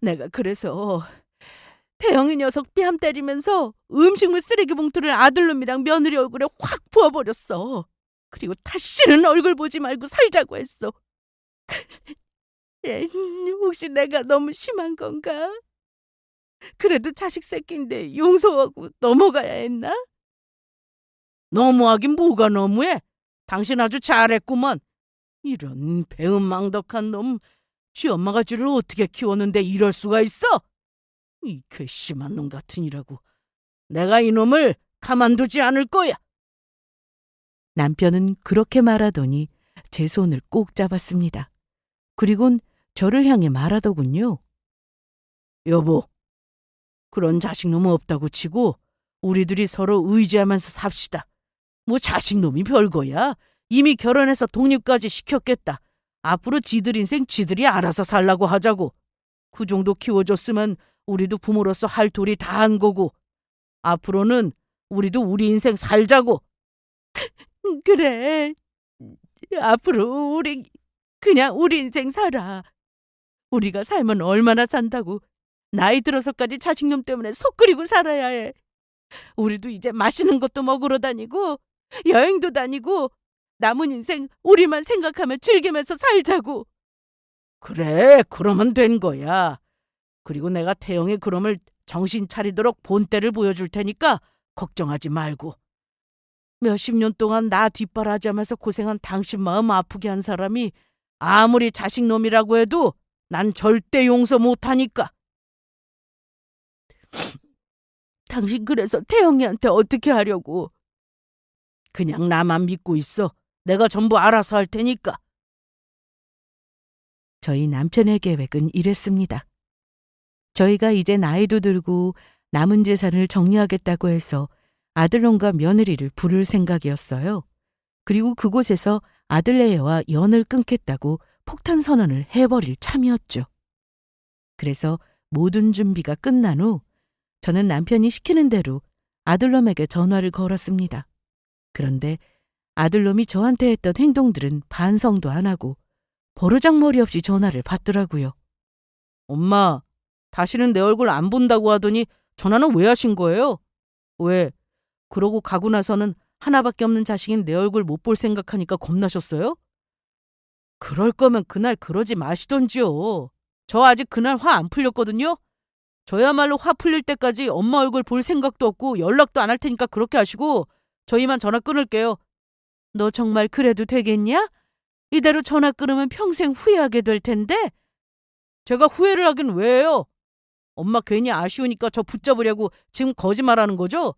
내가 그래서 태영이 녀석 뺨 때리면서 음식물 쓰레기 봉투를 아들놈이랑 며느리 얼굴에 확 부어버렸어. 그리고 다시는 얼굴 보지 말고 살자고 했어. 혹시 내가 너무 심한 건가? 그래도 자식 새끼인데 용서하고 넘어가야 했나? 너무하긴 뭐가 너무해? 당신 아주 잘했구먼. 이런 배은망덕한 놈, 쥐 엄마가 쥐를 어떻게 키웠는데 이럴 수가 있어? 이 괘씸한 놈 같으니라고. 내가 이놈을 가만두지 않을 거야. 남편은 그렇게 말하더니 제 손을 꼭 잡았습니다. 그리곤 저를 향해 말하더군요. 여보, 그런 자식놈 없다고 치고 우리들이 서로 의지하면서 삽시다. 뭐 자식놈이 별거야. 이미 결혼해서 독립까지 시켰겠다. 앞으로 지들 인생 지들이 알아서 살라고 하자고. 그 정도 키워줬으면 우리도 부모로서 할 도리 다 한 거고. 앞으로는 우리도 우리 인생 살자고. 그래. 앞으로 우리 그냥 우리 인생 살아. 우리가 살면 얼마나 산다고. 나이 들어서까지 자식놈 때문에 속 끓이고 살아야 해. 우리도 이제 맛있는 것도 먹으러 다니고 여행도 다니고 남은 인생 우리만 생각하며 즐기면서 살자고. 그래, 그러면 된 거야. 그리고 내가 태영의 그럼을 정신 차리도록 본때를 보여줄 테니까 걱정하지 말고. 몇십 년 동안 나 뒷바라지하면서 고생한 당신 마음 아프게 한 사람이 아무리 자식놈이라고 해도 난 절대 용서 못하니까. 당신 그래서 태영이한테 어떻게 하려고? 그냥 나만 믿고 있어. 내가 전부 알아서 할 테니까. 저희 남편의 계획은 이랬습니다. 저희가 이제 나이도 들고 남은 재산을 정리하겠다고 해서 아들놈과 며느리를 부를 생각이었어요. 그리고 그곳에서 아들네와 연을 끊겠다고 폭탄 선언을 해버릴 참이었죠. 그래서 모든 준비가 끝난 후 저는 남편이 시키는 대로 아들놈에게 전화를 걸었습니다. 그런데 아들놈이 저한테 했던 행동들은 반성도 안 하고 버르장머리 없이 전화를 받더라고요. 엄마, 다시는 내 얼굴 안 본다고 하더니 전화는 왜 하신 거예요? 왜? 그러고 가고 나서는 하나밖에 없는 자식인 내 얼굴 못 볼 생각하니까 겁나셨어요? 그럴 거면 그날 그러지 마시던지요. 저 아직 그날 화 안 풀렸거든요. 저야말로 화 풀릴 때까지 엄마 얼굴 볼 생각도 없고 연락도 안 할 테니까 그렇게 하시고 저희만 전화 끊을게요. 너 정말 그래도 되겠냐? 이대로 전화 끊으면 평생 후회하게 될 텐데. 제가 후회를 하긴 왜 해요? 엄마 괜히 아쉬우니까 저 붙잡으려고 지금 거짓말하는 거죠?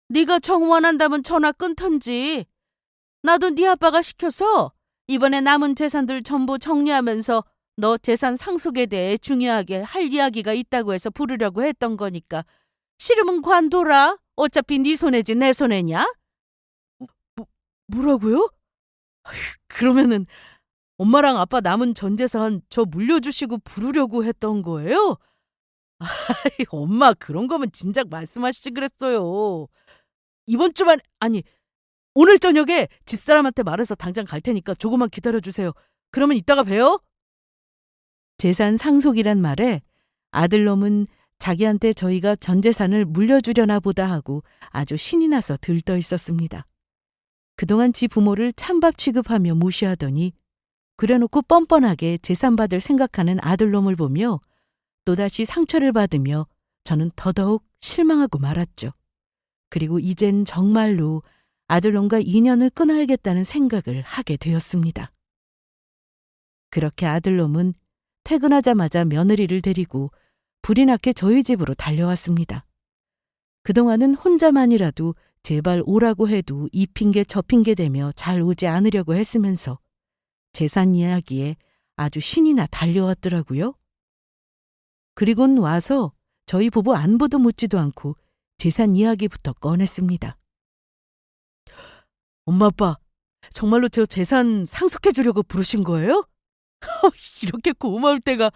네가 정 원한다면 전화 끊던지. 나도 네 아빠가 시켜서 이번에 남은 재산들 전부 정리하면서 너 재산 상속에 대해 중요하게 할 이야기가 있다고 해서 부르려고 했던 거니까. 싫으면 관둬라. 어차피 네 손해지 내 손해냐? 뭐라고요? 그러면은 엄마랑 아빠 남은 전 재산 저 물려주시고 부르려고 했던 거예요? 엄마 그런 거면 진작 말씀하시지 그랬어요. 이번 주만 아니 오늘 저녁에 집사람한테 말해서 당장 갈 테니까 조금만 기다려주세요. 그러면 이따가 봬요. 재산 상속이란 말에 아들놈은 자기한테 저희가 전 재산을 물려주려나 보다 하고 아주 신이 나서 들떠 있었습니다. 그동안 지 부모를 찬밥 취급하며 무시하더니 그래놓고 뻔뻔하게 재산 받을 생각하는 아들놈을 보며 또다시 상처를 받으며 저는 더더욱 실망하고 말았죠. 그리고 이젠 정말로 아들놈과 인연을 끊어야겠다는 생각을 하게 되었습니다. 그렇게 아들놈은 퇴근하자마자 며느리를 데리고 불이 나게 저희 집으로 달려왔습니다. 그동안은 혼자만이라도 제발 오라고 해도 이 핑계 저 핑계 대며 잘 오지 않으려고 했으면서 재산 이야기에 아주 신이 나 달려왔더라고요. 그리곤 와서 저희 부부 안부도 묻지도 않고 재산 이야기부터 꺼냈습니다. 엄마 아빠 정말로 저 재산 상속해 주려고 부르신 거예요? 이렇게 고마울 때가.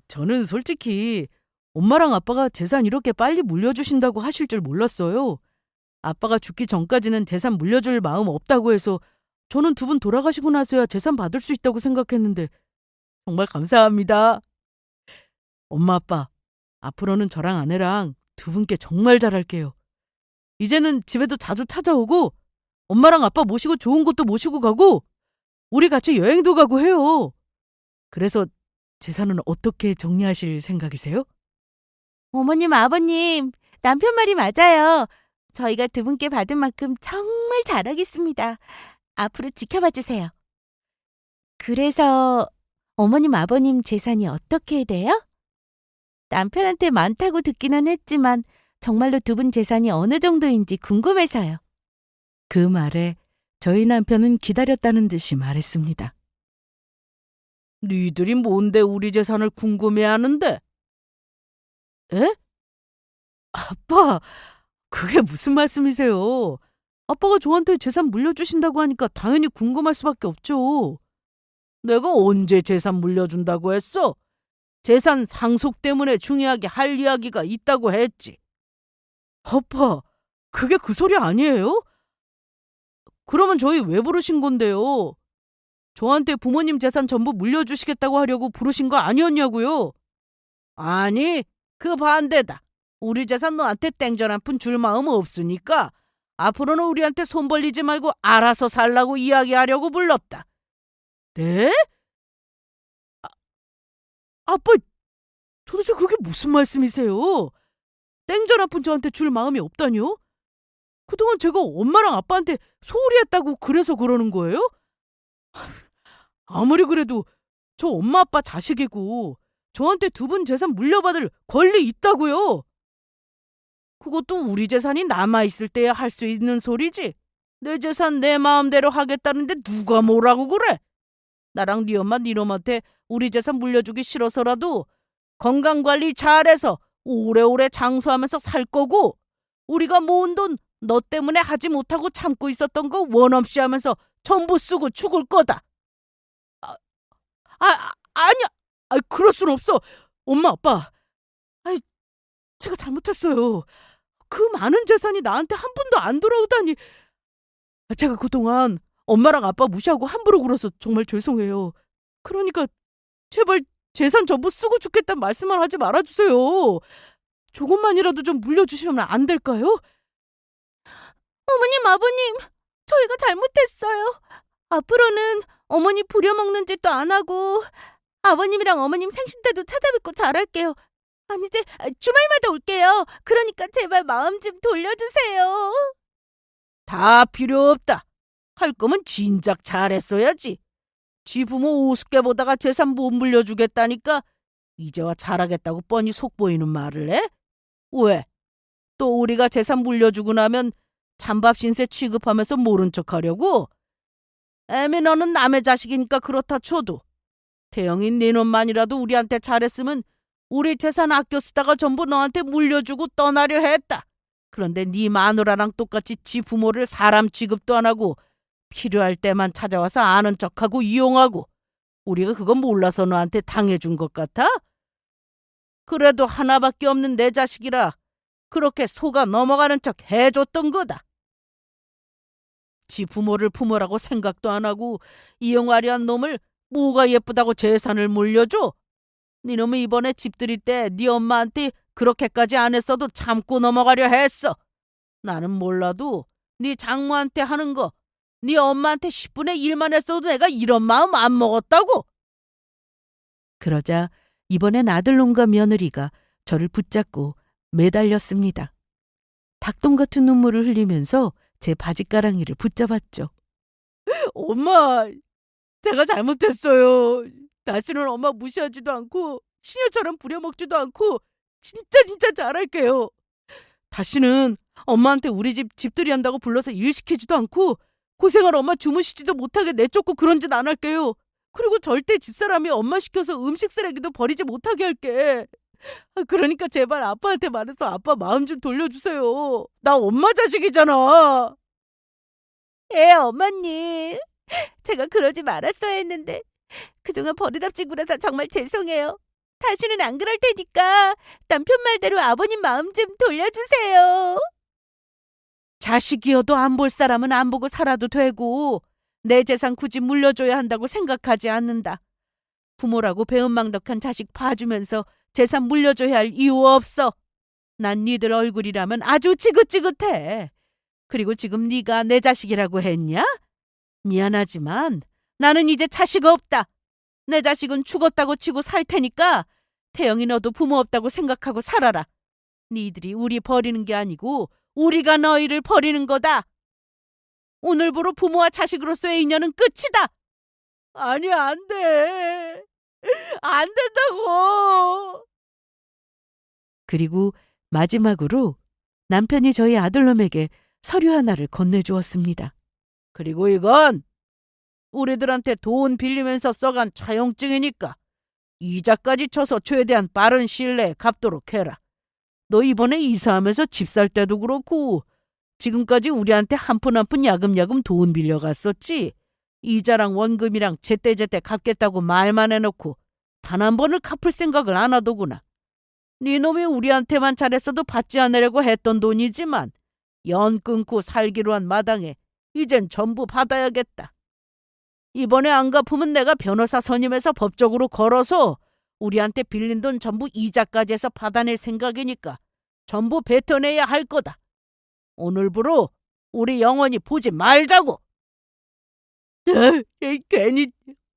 저는 솔직히 엄마랑 아빠가 재산 이렇게 빨리 물려주신다고 하실 줄 몰랐어요. 아빠가 죽기 전까지는 재산 물려줄 마음 없다고 해서 저는 두 분 돌아가시고 나서야 재산 받을 수 있다고 생각했는데 정말 감사합니다. 엄마 아빠 앞으로는 저랑 아내랑 두 분께 정말 잘할게요. 이제는 집에도 자주 찾아오고 엄마랑 아빠 모시고 좋은 곳도 모시고 가고 우리 같이 여행도 가고 해요. 그래서 재산은 어떻게 정리하실 생각이세요? 어머님, 아버님, 남편 말이 맞아요. 저희가 두 분께 받은 만큼 정말 잘하겠습니다. 앞으로 지켜봐 주세요. 그래서 어머님, 아버님 재산이 어떻게 돼요? 남편한테 많다고 듣기는 했지만 정말로 두 분 재산이 어느 정도인지 궁금해서요. 그 말에 저희 남편은 기다렸다는 듯이 말했습니다. 니들이 뭔데 우리 재산을 궁금해하는데? 에? 아빠, 그게 무슨 말씀이세요? 아빠가 저한테 재산 물려주신다고 하니까 당연히 궁금할 수밖에 없죠. 내가 언제 재산 물려준다고 했어? 재산 상속 때문에 중요하게 할 이야기가 있다고 했지. 아빠, 그게 그 소리 아니에요? 그러면 저희 왜 부르신 건데요? 저한테 부모님 재산 전부 물려주시겠다고 하려고 부르신 거 아니었냐고요? 아니, 그 반대다. 우리 재산 너한테 땡전 한 푼 줄 마음 없으니까 앞으로는 우리한테 손 벌리지 말고 알아서 살라고 이야기하려고 불렀다. 네? 아빠, 도대체 그게 무슨 말씀이세요? 땡전 한 푼 저한테 줄 마음이 없다뇨? 그동안 제가 엄마랑 아빠한테 소홀히 했다고 그래서 그러는 거예요? 아무리 그래도 저 엄마 아빠 자식이고 저한테 두 분 재산 물려받을 권리 있다고요. 그것도 우리 재산이 남아있을 때야 할 수 있는 소리지. 내 재산 내 마음대로 하겠다는데 누가 뭐라고 그래? 나랑 네 엄마 니놈한테 우리 재산 물려주기 싫어서라도 건강관리 잘해서 오래오래 장수하면서 살 거고 우리가 모은 돈 너 때문에 하지 못하고 참고 있었던 거 원 없이 하면서 전부 쓰고 죽을 거다. 아니야. 그럴 순 없어. 엄마, 아빠. 제가 잘못했어요. 그 많은 재산이 나한테 한 푼도 안 돌아오다니. 제가 그동안 엄마랑 아빠 무시하고 함부로 굴어서 정말 죄송해요. 그러니까 제발 재산 전부 쓰고 죽겠다는 말씀만 하지 말아주세요. 조금만이라도 좀 물려주시면 안 될까요? 어머님, 아버님, 저희가 잘못했어요. 앞으로는 어머니 부려먹는 짓도 안 하고 아버님이랑 어머님 생신 때도 찾아뵙고 잘할게요. 이제 주말마다 올게요. 그러니까 제발 마음 좀 돌려주세요. 다 필요 없다. 할 거면 진작 잘했어야지. 지 부모 우습게 보다가 재산 못 물려주겠다니까 이제와 잘하겠다고 뻔히 속보이는 말을 해? 왜? 또 우리가 재산 물려주고 나면 찬밥 신세 취급하면서 모른 척하려고? 애미 너는 남의 자식이니까 그렇다 쳐도 태영이 네 놈만이라도 우리한테 잘했으면 우리 재산 아껴 쓰다가 전부 너한테 물려주고 떠나려 했다. 그런데 네 마누라랑 똑같이 지 부모를 사람 취급도 안 하고 필요할 때만 찾아와서 아는 척하고 이용하고 우리가 그거 몰라서 너한테 당해준 것 같아? 그래도 하나밖에 없는 내 자식이라 그렇게 속아 넘어가는 척 해줬던 거다. 지 부모를 부모라고 생각도 안 하고 이용하려 한 놈을 뭐가 예쁘다고 재산을 물려줘? 네 놈이 이번에 집 들일 때 네 엄마한테 그렇게까지 안 했어도 참고 넘어가려 했어. 나는 몰라도 네 장모한테 하는 거 네 엄마한테 10분의 1만 했어도 내가 이런 마음 안 먹었다고. 그러자 이번엔 아들놈과 며느리가 저를 붙잡고 매달렸습니다. 닭똥 같은 눈물을 흘리면서 제 바지가랑이를 붙잡았죠. 엄마, 제가 잘못했어요. 다시는 엄마 무시하지도 않고 시녀처럼 부려먹지도 않고 진짜 잘할게요. 다시는 엄마한테 우리 집 집들이 한다고 불러서 일 시키지도 않고 고생할 엄마 주무시지도 못하게 내쫓고 그런 짓 안 할게요. 그리고 절대 집사람이 엄마 시켜서 음식 쓰레기도 버리지 못하게 할게. 그러니까 제발 아빠한테 말해서 아빠 마음 좀 돌려주세요. 나 엄마 자식이잖아. 예, 어머님. 제가 그러지 말았어야 했는데 그동안 버릇없이구라서 정말 죄송해요. 다시는 안 그럴 테니까 남편 말대로 아버님 마음 좀 돌려주세요. 자식이어도 안 볼 사람은 안 보고 살아도 되고 내 재산 굳이 물려줘야 한다고 생각하지 않는다. 부모라고 배은망덕한 자식 봐주면서 재산 물려줘야 할 이유 없어. 난 니들 얼굴이라면 아주 지긋지긋해. 그리고 지금 네가 내 자식이라고 했냐? 미안하지만 나는 이제 자식 없다. 내 자식은 죽었다고 치고 살 테니까 태영이 너도 부모 없다고 생각하고 살아라. 니들이 우리 버리는 게 아니고 우리가 너희를 버리는 거다. 오늘부로 부모와 자식으로서의 인연은 끝이다. 아니, 안 돼. 안 된다고. 그리고 마지막으로 남편이 저희 아들놈에게 서류 하나를 건네주었습니다. 그리고 이건 우리들한테 돈 빌리면서 써간 차용증이니까 이자까지 쳐서 최대한 빠른 시일 내에 갚도록 해라. 너 이번에 이사하면서 집 살 때도 그렇고 지금까지 우리한테 한 푼 한 푼 야금야금 돈 빌려갔었지. 이자랑 원금이랑 제때제때 갚겠다고 말만 해놓고 단 한 번을 갚을 생각을 안 하더구나. 네 놈이 우리한테만 잘했어도 받지 않으려고 했던 돈이지만 연 끊고 살기로 한 마당에 이젠 전부 받아야겠다. 이번에 안 갚으면 내가 변호사 선임해서 법적으로 걸어서 우리한테 빌린 돈 전부 이자까지 해서 받아낼 생각이니까 전부 뱉어내야 할 거다. 오늘부로 우리 영원히 보지 말자고. 괜히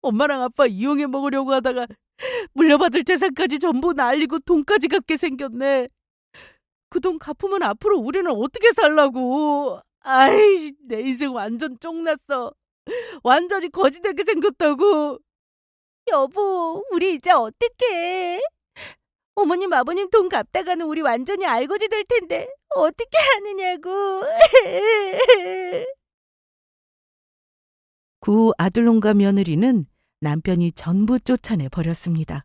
엄마랑 아빠 이용해 먹으려고 하다가 물려받을 재산까지 전부 날리고 돈까지 갚게 생겼네. 그 돈 갚으면 앞으로 우리는 어떻게 살라고. 아이, 내 인생 완전 쫑났어. 완전히 거지되게 생겼다고. 여보, 우리 이제 어떡해? 어머님, 아버님 돈 갚다가는 우리 완전히 알거지 될 텐데 어떻게 하느냐고. 구 아들놈과 며느리는 남편이 전부 쫓아내 버렸습니다.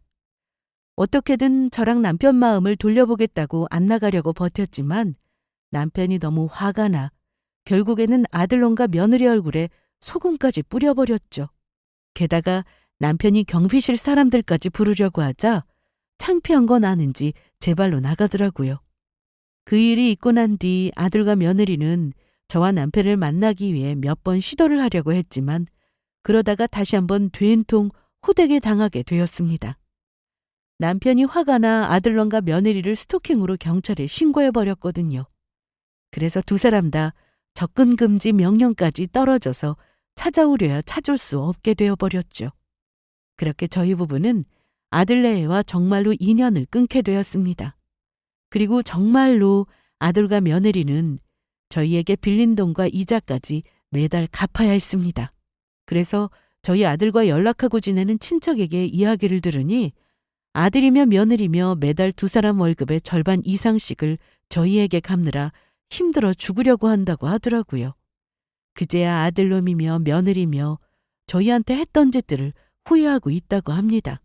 어떻게든 저랑 남편 마음을 돌려보겠다고 안 나가려고 버텼지만 남편이 너무 화가 나 결국에는 아들놈과 며느리 얼굴에 소금까지 뿌려버렸죠. 게다가 남편이 경비실 사람들까지 부르려고 하자 창피한 건 아는지 제 발로 나가더라고요. 그 일이 있고 난 뒤 아들과 며느리는 저와 남편을 만나기 위해 몇 번 시도를 하려고 했지만 그러다가 다시 한번 된통 호되게 당하게 되었습니다. 남편이 화가 나 아들놈과 며느리를 스토킹으로 경찰에 신고해버렸거든요. 그래서 두 사람 다 접근 금지 명령까지 떨어져서 찾아오려야 찾을 수 없게 되어버렸죠. 그렇게 저희 부부는 아들네와 정말로 인연을 끊게 되었습니다. 그리고 정말로 아들과 며느리는 저희에게 빌린 돈과 이자까지 매달 갚아야 했습니다. 그래서 저희 아들과 연락하고 지내는 친척에게 이야기를 들으니 아들이며 며느리며 매달 두 사람 월급의 절반 이상씩을 저희에게 갚느라 힘들어 죽으려고 한다고 하더라고요. 그제야 아들놈이며 며느리며 저희한테 했던 짓들을 후회하고 있다고 합니다.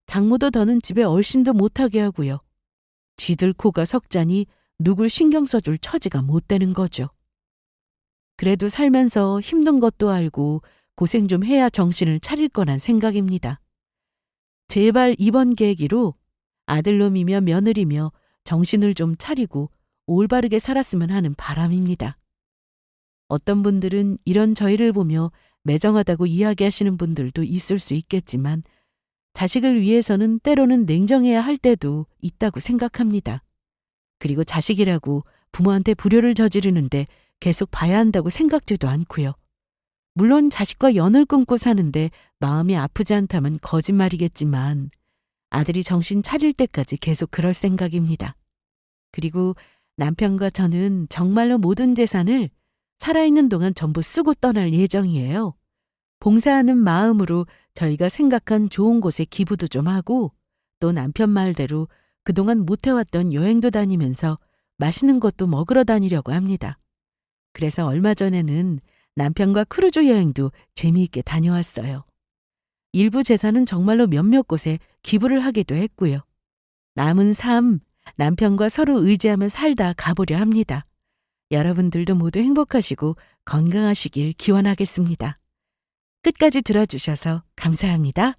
장모도 더는 집에 얼씬도 못하게 하고요. 쥐들 코가 석자니 누굴 신경 써줄 처지가 못 되는 거죠. 그래도 살면서 힘든 것도 알고 고생 좀 해야 정신을 차릴 거란 생각입니다. 제발 이번 계기로 아들놈이며 며느리며 정신을 좀 차리고 올바르게 살았으면 하는 바람입니다. 어떤 분들은 이런 저희를 보며 매정하다고 이야기하시는 분들도 있을 수 있겠지만 자식을 위해서는 때로는 냉정해야 할 때도 있다고 생각합니다. 그리고 자식이라고 부모한테 불효를 저지르는데 계속 봐야 한다고 생각지도 않고요. 물론 자식과 연을 끊고 사는데 마음이 아프지 않다면 거짓말이겠지만 아들이 정신 차릴 때까지 계속 그럴 생각입니다. 그리고 남편과 저는 정말로 모든 재산을 살아있는 동안 전부 쓰고 떠날 예정이에요. 봉사하는 마음으로 저희가 생각한 좋은 곳에 기부도 좀 하고 또 남편 말대로 그동안 못 해왔던 여행도 다니면서 맛있는 것도 먹으러 다니려고 합니다. 그래서 얼마 전에는 남편과 크루즈 여행도 재미있게 다녀왔어요. 일부 재산은 정말로 몇몇 곳에 기부를 하기도 했고요. 남은 삶, 남편과 서로 의지하며 살다 가보려 합니다. 여러분들도 모두 행복하시고 건강하시길 기원하겠습니다. 끝까지 들어주셔서 감사합니다.